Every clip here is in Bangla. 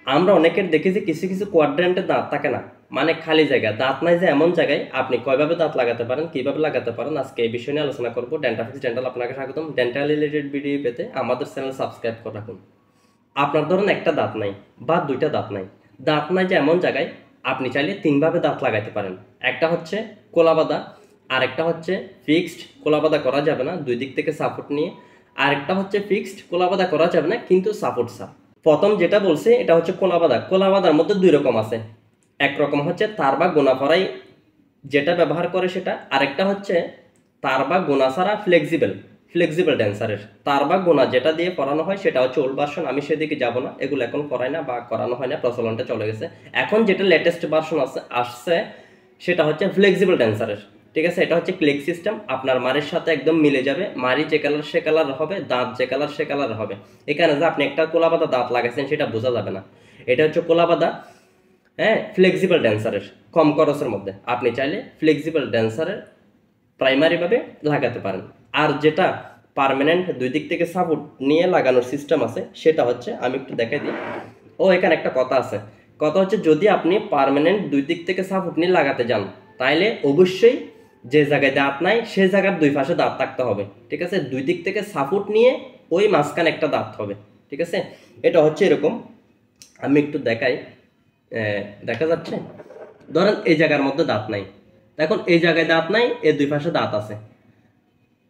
আমরা অনেকের দেখেছি কিছু কিছু কোয়াড্রেন্টে দাঁত থাকে না, মানে খালি জায়গা, দাঁত নাই যে এমন জায়গায় আপনি কয়ভাবে দাঁত লাগাতে পারেন, কিভাবে লাগাতে পারেন, আজকে এই বিষয় নিয়ে আলোচনা করবো। ডেন্টাফিক্স ডেন্টাল আপনাকে স্বাগতম। ডেন্টাল রিলেটেড ভিডিও পেতে আমাদের চ্যানেল সাবস্ক্রাইব করে রাখুন। আপনার ধরুন একটা দাঁত নাই বা দুইটা দাঁত নাই, দাঁত নাই যে এমন জায়গায় আপনি চাইলে তিনভাবে দাঁত লাগাতে পারেন। একটা হচ্ছে কোলাবাদা, আরেকটা হচ্ছে ফিক্সড। কোলাবাদা করা যাবে না, দুই দিক থেকে সাপোর্ট নিয়ে। আরেকটা হচ্ছে ফিক্সড, কোলাবাদা করা যাবে না কিন্তু সাপোর্ট সাপ। প্রথম যেটা বলছে এটা হচ্ছে কোলাবাদা। কোলাবাদার মধ্যে দুই রকম আছে, একরকম হচ্ছে তার বা গোনা ফরাই যেটা ব্যবহার করে সেটা, আরেকটা হচ্ছে তার বা গোনা ছাড়া ফ্লেক্সিবল ফ্লেক্সিবল ড্যান্সারের। তার বা গোনা যেটা দিয়ে করানো হয় সেটা হচ্ছে ওল্ড ভার্সন, আমি সেদিকে যাব না, এগুলো এখন করাই না বা করানো হয় না, প্রচলনটা চলে গেছে। এখন যেটা লেটেস্ট ভার্সন আসছে সেটা হচ্ছে ফ্লেক্সিবল ড্যান্সারের। ঠিক আছে, এটা হচ্ছে ক্লিক সিস্টেম, আপনার মারির সাথে একদম মিলে যাবে, মারি যে কালার সে কালার হবে, দাঁত যে কালার সে কালার হবে। এখানে যে আপনি একটা কোলাবাদা দাঁত লাগাইছেন সেটা বোঝা যাবে না। এটা হচ্ছে কোলাবাদা, হ্যাঁ, ফ্লেক্সিবল ড্যান্সারের কম খরচের মধ্যে আপনি চাইলে ফ্লেক্সিবল ড্যান্সারের প্রাইমারিভাবে লাগাতে পারেন। আর যেটা পার্মানেন্ট দুই দিক থেকে সাপোর্ট নিয়ে লাগানোর সিস্টেম আছে সেটা হচ্ছে, আমি একটু দেখাই দিই। এখানে একটা কথা আছে, কথা হচ্ছে যদি আপনি পার্মানেন্ট দুই দিক থেকে সাপোর্ট নিয়ে লাগাতে যান তাইলে অবশ্যই যে জায়গায় দাঁত নাই সে জায়গার দুই পাশে দাঁত থাকতে হবে। ঠিক আছে, দুই দিক থেকে সাপোর্ট নিয়ে ওই মাঝখানে একটা দাঁত হবে। ঠিক আছে, এটা হচ্ছে এরকম, আমি একটু দেখাই। দেখা যাচ্ছে, ধরেন এই জায়গার মধ্যে দাঁত নাই, এখন এই জায়গায় দাঁত নাই, এই দুই পাশে দাঁত আছে,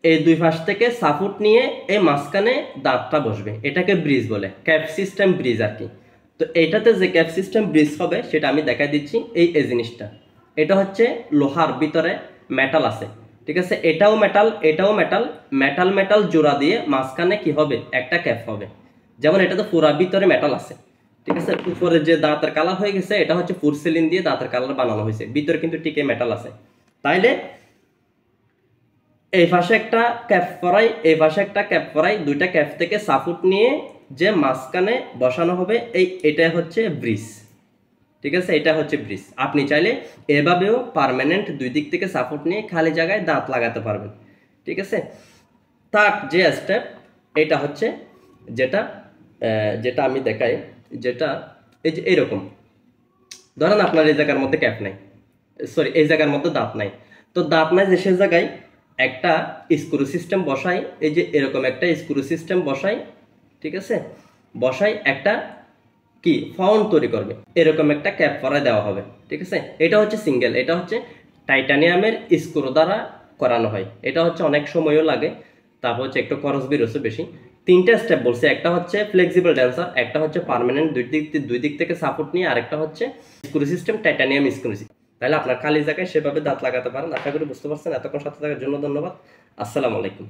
এই দুই পাশ থেকে সাপোর্ট নিয়ে এই মাঝখানে দাঁতটা বসবে, এটাকে ব্রিজ বলে, ক্যাপ সিস্টেম ব্রিজ আর কি। তো এটাতে যে ক্যাপ সিস্টেম ব্রিজ হবে সেটা আমি দেখাই দিচ্ছি। এই জিনিসটা, এটা হচ্ছে লোহার ভিতরে মেটাল আছে। ঠিক আছে, এটাও মেটাল, এটাও মেটাল, মেটাল মেটাল জোড়া দিয়ে মাঝখানে কি হবে, একটা ক্যাপ হবে। যেমন এটা তো পুরা ভিতরে মেটাল আছে। ঠিক আছে, উপরে যে দাঁতের কালার হয়ে গেছে এটা হচ্ছে পোর্সেলিন দিয়ে দাঁতের কালার বানানো হয়েছে, ভিতরে কিন্তু টিকে মেটাল আছে। তাইলে এই পাশে একটা ক্যাপ ফরাই, এই পাশে একটা ক্যাপ ফরাই, দুইটা ক্যাপ থেকে সাপোর্ট নিয়ে যে মাঝখানে বসানো হবে, এটা হচ্ছে ব্রিজ। ঠিক আছে, এটা হচ্ছে ব্রিজ। আপনি চাইলে এভাবেও পার্মানেন্ট দুই দিক থেকে সাপোর্ট নিয়ে খালি জায়গায় দাঁত লাগাতে পারবেন। ঠিক আছে, তার যে স্টেপ এটা হচ্ছে যেটা যেটা আমি দেখাই, যেটা এই যে এইরকম, ধরেন আপনার এই জায়গার মধ্যে ক্যাপ নাই, সরি এই জায়গার মধ্যে দাঁত নাই, তো দাঁত নাই যে সে জায়গায় একটা স্ক্রু সিস্টেম বসাই, এই যে এরকম একটা স্ক্রু সিস্টেম বসাই। ঠিক আছে, বসাই একটা কি ফাউন্ড তৈরি করবে, এরকম একটা ক্যাপ করা দেওয়া হবে। ঠিক আছে, এটা হচ্ছে সিঙ্গেল, এটা হচ্ছে টাইটানিয়ামের স্ক্রু দ্বারা করানো হয়, এটা হচ্ছে অনেক সময়ও লাগে, তারপর হচ্ছে একটু খরচ বেরোচ্ছে বেশি। তিনটা স্টেপ বলছে, একটা হচ্ছে ফ্লেক্সিবল ড্যান্সার, একটা হচ্ছে পার্মানেন্ট দুই দিক থেকে সাপোর্ট নিয়ে, আরেকটা হচ্ছে screw system, titanium screw system. তাহলে আপনার খালি জায়গায় সেভাবে দাঁত লাগাতে পারেন। আশা করি বুঝতে পারছেন। এতক্ষণ সাথে থাকার জন্য ধন্যবাদ। আসসালামু আলাইকুম।